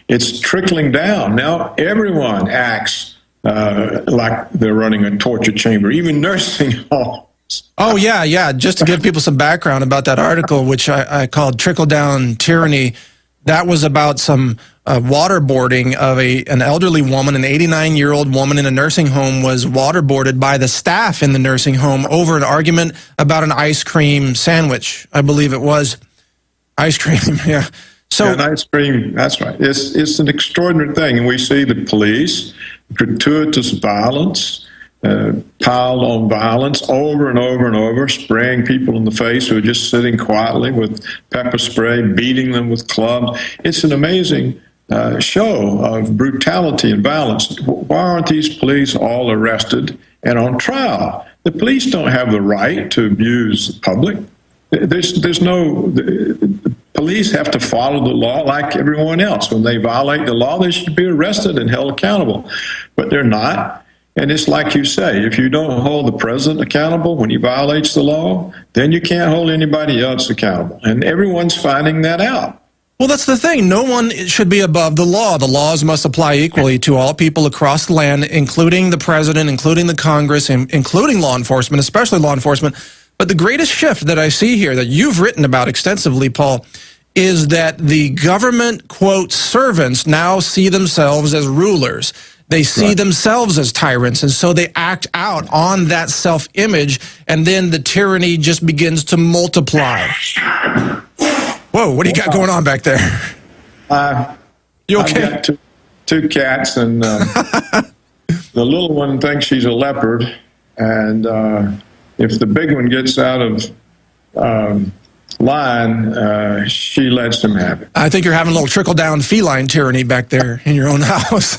It's trickling down. Now everyone acts like they're running a torture chamber, even nursing homes. Oh, yeah. Just to give people some background about that article, which I called Trickle-Down Tyranny, that was about some waterboarding of an elderly woman. An 89-year-old woman in a nursing home was waterboarded by the staff in the nursing home over an argument about an ice cream sandwich. I believe it was ice cream, yeah. So an ice cream, that's right. It's an extraordinary thing. And we see the police, gratuitous violence, piled on violence over and over and over, spraying people in the face who are just sitting quietly with pepper spray, beating them with clubs. It's an amazing show of brutality and violence. Why aren't these police all arrested and on trial? The police don't have the right to abuse the public. There's no... Police have to follow the law like everyone else. When they violate the law, they should be arrested and held accountable. But they're not. And it's like you say, if you don't hold the president accountable when he violates the law, then you can't hold anybody else accountable. And everyone's finding that out. Well, that's the thing. No one should be above the law. The laws must apply equally to all people across the land, including the president, including the Congress, including law enforcement, especially law enforcement. But the greatest shift that I see here that you've written about extensively, Paul, is that the government, quote, servants now see themselves as rulers. They see themselves as tyrants, and so they act out on that self-image, and then the tyranny just begins to multiply. Whoa, what do you got going on back there? You okay? I've got two cats, and the little one thinks she's a leopard, and if the big one gets out of line, she lets him have it. I think you're having a little trickle-down feline tyranny back there in your own house.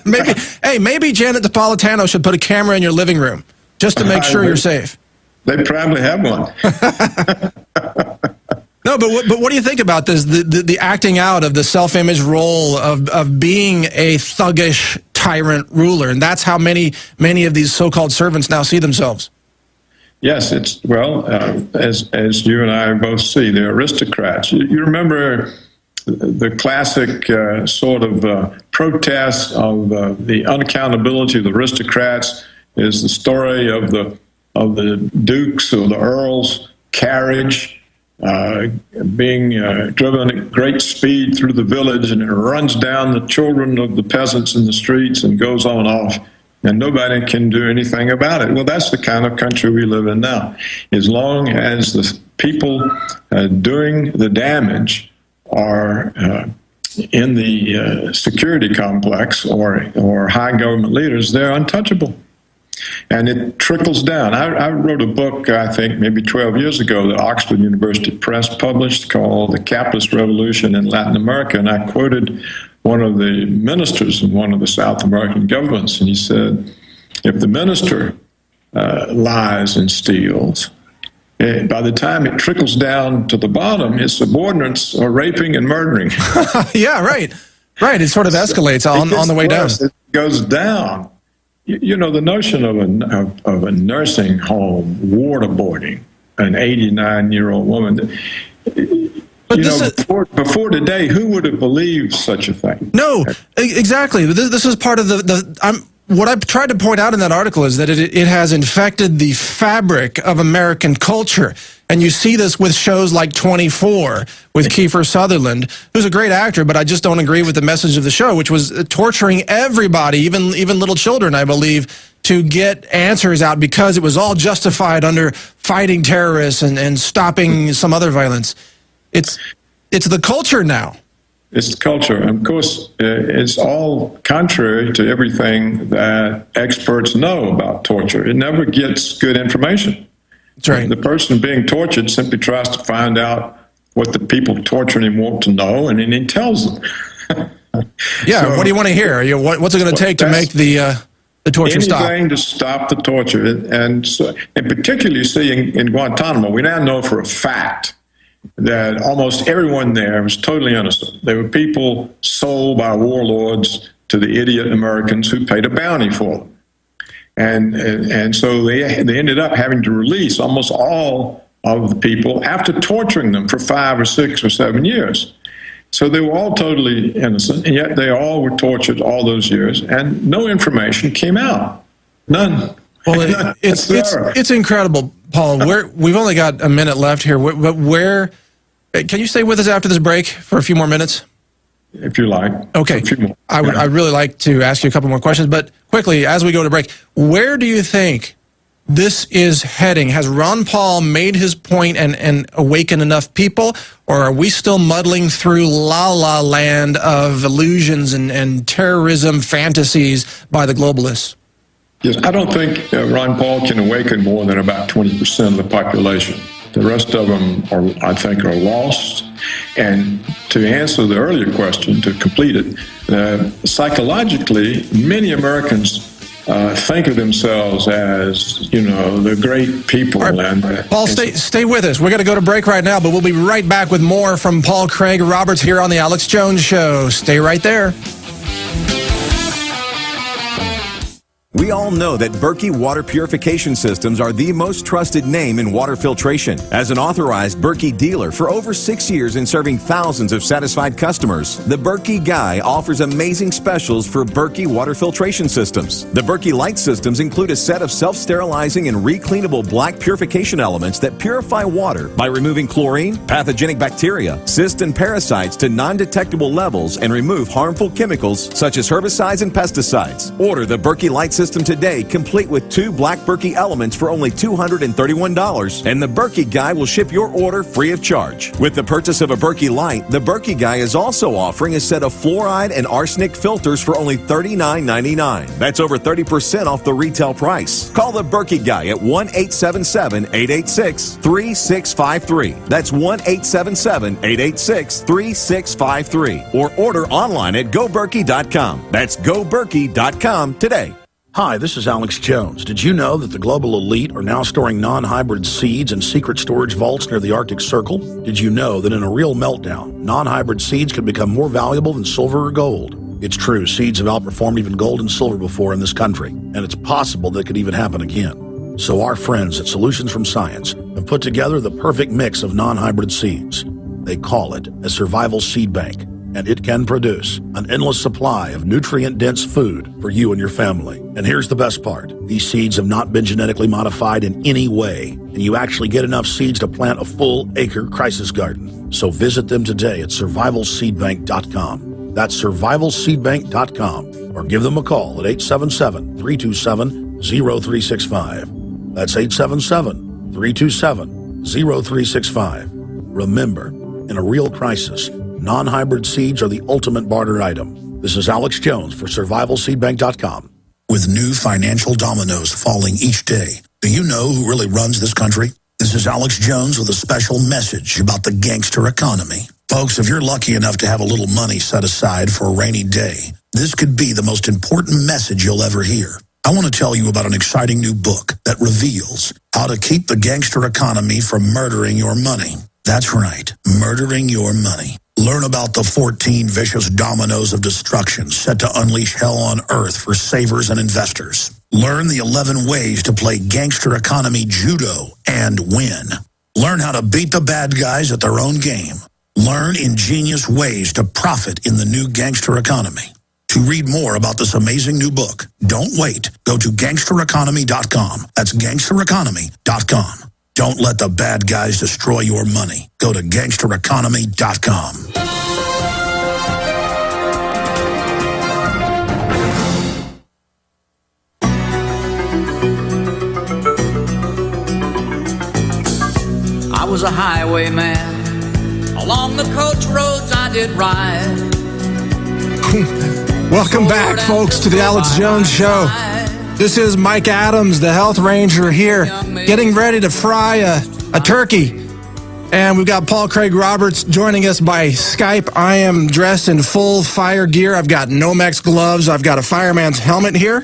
Maybe Janet Napolitano should put a camera in your living room just to make sure you're safe. They probably have one. No, but what do you think about this? The acting out of the self-image role of being a thuggish tyrant ruler, and that's how many of these so-called servants now see themselves. Yes, it's, well, as you and I both see, they're aristocrats. You remember the classic sort of protest of the unaccountability of the aristocrats is the story of the dukes or the earls' carriage being driven at great speed through the village, and it runs down the children of the peasants in the streets and goes on off. And nobody can do anything about it. Well, that's the kind of country we live in now. As long as the people doing the damage are in the security complex or high government leaders, they're untouchable. And it trickles down. I wrote a book, I think, maybe 12 years ago that Oxford University Press published called The Capitalist Revolution in Latin America, and I quoted one of the ministers in one of the South American governments, and he said, if the minister lies and steals, by the time it trickles down to the bottom, his subordinates are raping and murdering. Yeah, right. It sort of escalates on the way down. It goes down. You know, the notion of a nursing home waterboarding an 89-year-old woman. But before today, who would have believed such a thing? No, exactly. This is part of what I tried to point out in that article is that it has infected the fabric of American culture. And you see this with shows like 24 with Kiefer Sutherland, who's a great actor, but I just don't agree with the message of the show, which was torturing everybody, even little children, I believe, to get answers out because it was all justified under fighting terrorists and stopping some other violence. It's the culture now. It's the culture. And of course, it's all contrary to everything that experts know about torture. It never gets good information. That's right. The person being tortured simply tries to find out what the people torturing him want to know, and then he tells them. Yeah, so, what do you want to hear? What's it going to take to make the torture stop? Anything to stop the torture. And particularly, you see, in Guantanamo, we now know for a fact that almost everyone there was totally innocent. They were people sold by warlords to the idiot Americans who paid a bounty for them. And so they ended up having to release almost all of the people after torturing them for 5 or 6 or 7 years. So they were all totally innocent, and yet they all were tortured all those years, and no information came out. None. Well, it's incredible, Paul. We've only got a minute left here, but can you stay with us after this break for a few more minutes? If you like. Okay. I'd really like to ask you a couple more questions, but quickly, as we go to break, where do you think this is heading? Has Ron Paul made his point and awakened enough people, or are we still muddling through la-la land of illusions and terrorism fantasies by the globalists? Yes, I don't think Ron Paul can awaken more than about 20% of the population. The rest of them, I think, are lost. And to answer the earlier question, to complete it, psychologically, many Americans think of themselves as, the great people. Right. Paul, stay with us. We're going to go to break right now, but we'll be right back with more from Paul Craig Roberts here on The Alex Jones Show. Stay right there. We all know that Berkey Water Purification Systems are the most trusted name in water filtration. As an authorized Berkey dealer for over 6 years and serving thousands of satisfied customers, the Berkey Guy offers amazing specials for Berkey Water Filtration Systems. The Berkey Light systems include a set of self-sterilizing and recleanable black purification elements that purify water by removing chlorine, pathogenic bacteria, cysts, and parasites to non-detectable levels and remove harmful chemicals such as herbicides and pesticides. Order the Berkey Light system today, complete with 2 black Berkey elements for only $231, and the Berkey Guy will ship your order free of charge. With the purchase of a Berkey Light, the Berkey Guy is also offering a set of fluoride and arsenic filters for only $39.99. That's over 30% off the retail price. Call the Berkey Guy at 1-877-886-3653. That's 1-877-886-3653. Or order online at GoBerkey.com. That's GoBerkey.com today. Hi, this is Alex Jones. Did you know that the global elite are now storing non-hybrid seeds in secret storage vaults near the Arctic Circle? Did you know that in a real meltdown, non-hybrid seeds can become more valuable than silver or gold? It's true, seeds have outperformed even gold and silver before in this country, and it's possible that could even happen again. So our friends at Solutions from Science have put together the perfect mix of non-hybrid seeds. They call it a survival seed bank, and it can produce an endless supply of nutrient-dense food for you and your family. And here's the best part. These seeds have not been genetically modified in any way, and you actually get enough seeds to plant a full-acre crisis garden. So visit them today at survivalseedbank.com. That's survivalseedbank.com, or give them a call at 877-327-0365. That's 877-327-0365. Remember, in a real crisis, non-hybrid seeds are the ultimate barter item. This is Alex Jones for survivalseedbank.com. With new financial dominoes falling each day, do you know who really runs this country? This is Alex Jones with a special message about the gangster economy. Folks, if you're lucky enough to have a little money set aside for a rainy day, this could be the most important message you'll ever hear. I want to tell you about an exciting new book that reveals how to keep the gangster economy from murdering your money. That's right, murdering your money. Learn about the 14 vicious dominoes of destruction set to unleash hell on earth for savers and investors. Learn the 11 ways to play gangster economy judo and win. Learn how to beat the bad guys at their own game. Learn ingenious ways to profit in the new gangster economy. To read more about this amazing new book, don't wait. Go to gangstereconomy.com. That's gangstereconomy.com. Don't let the bad guys destroy your money. Go to gangstereconomy.com. I was a highwayman. Along the coach roads I did ride. Welcome back, folks, to the Alex Jones Show. This is Mike Adams, the health ranger here, getting ready to fry a turkey. And we've got Paul Craig Roberts joining us by Skype. I am dressed in full fire gear. I've got Nomex gloves. I've got a fireman's helmet here.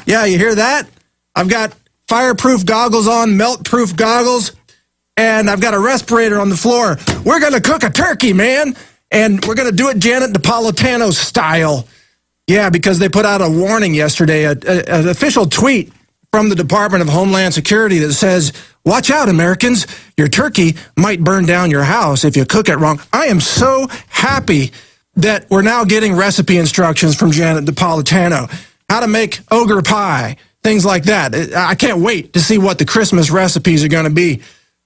Yeah, you hear that? I've got fireproof goggles on, melt-proof goggles, and I've got a respirator on the floor. We're going to cook a turkey, man, and we're going to do it Janet Napolitano style. Yeah, because they put out a warning yesterday, an official tweet from the Department of Homeland Security that says, watch out, Americans, your turkey might burn down your house if you cook it wrong. I am so happy that we're now getting recipe instructions from Janet Napolitano, how to make ogre pie, things like that. I can't wait to see what the Christmas recipes are going to be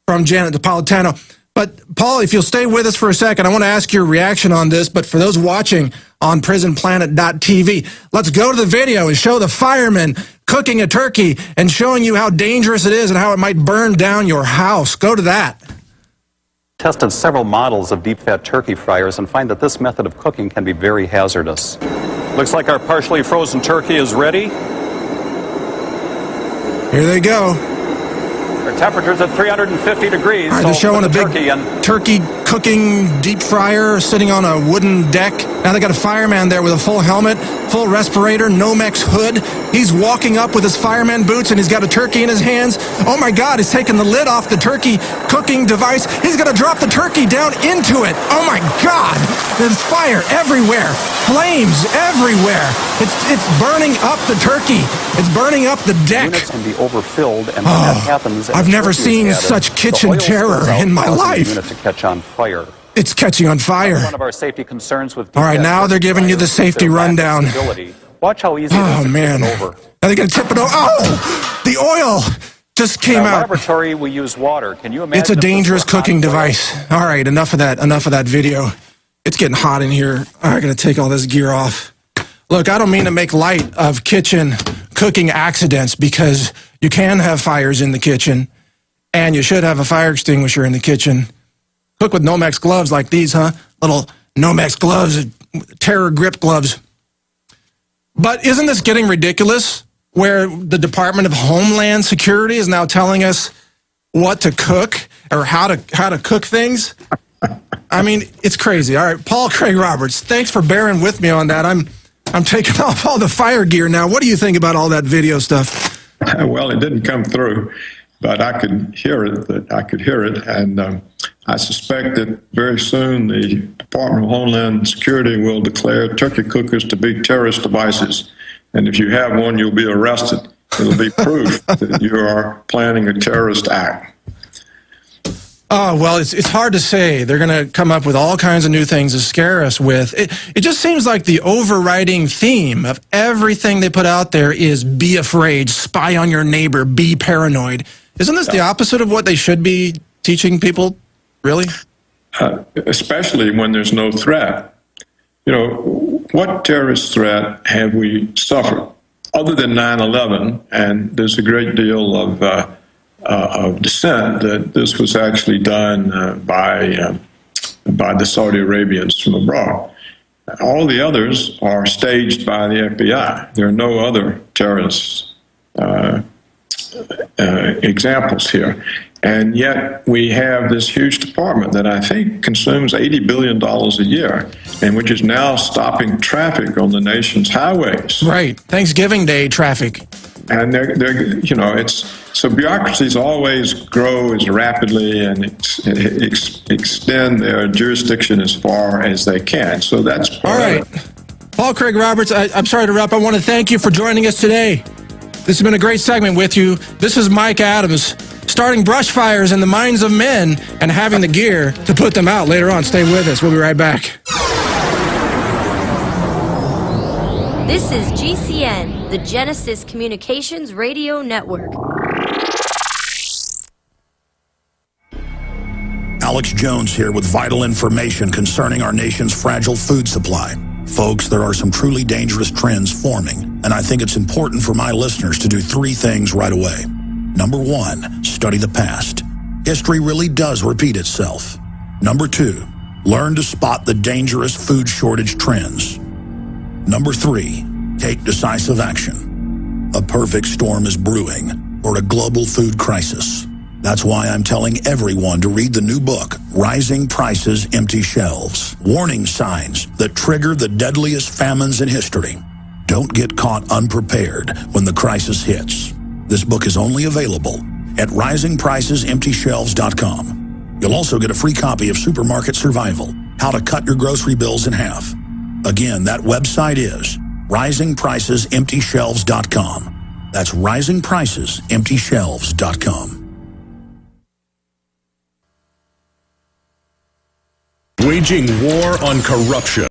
from Janet Napolitano. But, Paul, if you'll stay with us for a second, I want to ask your reaction on this. But for those watching on prisonplanet.tv, let's go to the video and show the firemen cooking a turkey and showing you how dangerous it is and how it might burn down your house. Go to that. Tested several models of deep-fat turkey fryers and find that this method of cooking can be very hazardous. Looks like our partially frozen turkey is ready. Here they go. Our temperature's at 350 degrees. All right, they're showing a big turkey cooking deep fryer sitting on a wooden deck. Now they got a fireman there with a full helmet, full respirator, Nomex hood. He's walking up with his fireman boots and he's got a turkey in his hands. Oh my God, he's taking the lid off the turkey cooking device. He's going to drop the turkey down into it. Oh my God, there's fire everywhere, flames everywhere. It's burning up the turkey. It's burning up the deck. Units can be overfilled, and when that happens, I've never seen such kitchen terror in my life. Unit to catch on fire. It's catching on fire. One of our safety concerns with all right, now they're giving you the safety rundown. Watch how easy it is to tip it over. Now they're going to tip it over. Oh, the oil just came out. In our laboratory, we use water. Can you imagine? It's a dangerous cooking device. All right, enough of that. Enough of that video. It's getting hot in here. I'm going to take all this gear off. Look, I don't mean to make light of kitchen cooking accidents because you can have fires in the kitchen and you should have a fire extinguisher in the kitchen. Cook with Nomex gloves like these, huh? Little Nomex gloves, terror grip gloves. But isn't this getting ridiculous where the Department of Homeland Security is now telling us what to cook or how to cook things? I mean, it's crazy. All right, Paul Craig Roberts, thanks for bearing with me on that. I'm taking off all the fire gear now. What do you think about all that video stuff? Well, it didn't come through, but I could hear it. And I suspect that very soon the Department of Homeland Security will declare turkey cookers to be terrorist devices. And if you have one, you'll be arrested. It'll be proof that you are planning a terrorist act. Oh, well, it's hard to say. They're going to come up with all kinds of new things to scare us with. It just seems like the overriding theme of everything they put out there is be afraid, spy on your neighbor, be paranoid. Isn't this the opposite of what they should be teaching people, really? Especially when there's no threat. You know, what terrorist threat have we suffered other than 9/11? And there's a great deal of dissent that this was actually done by the Saudi Arabians from abroad. All the others are staged by the FBI. There are no other terrorist examples here. And yet we have this huge department that I think consumes $80 billion a year, and which is now stopping traffic on the nation's highways. Right, Thanksgiving Day traffic. And so bureaucracies always grow as rapidly and extend their jurisdiction as far as they can. So that's part all right. of it. Paul Craig Roberts, I'm sorry to interrupt. I want to thank you for joining us today. This has been a great segment with you. This is Mike Adams, starting brush fires in the minds of men and having the gear to put them out later on. Stay with us. We'll be right back. This is GCN, the Genesis Communications Radio Network. Alex Jones here with vital information concerning our nation's fragile food supply. Folks, there are some truly dangerous trends forming, and I think it's important for my listeners to do three things right away. Number one, study the past. History really does repeat itself. Number two, learn to spot the dangerous food shortage trends. Number three, take decisive action. A perfect storm is brewing for a global food crisis. That's why I'm telling everyone to read the new book, Rising Prices, Empty Shelves. Warning signs that trigger the deadliest famines in history. Don't get caught unprepared when the crisis hits. This book is only available at risingpricesemptyshelves.com. You'll also get a free copy of Supermarket Survival, How to Cut Your Grocery Bills in Half. Again, that website is risingpricesemptyshelves.com. That's risingpricesemptyshelves.com. Waging war on corruption.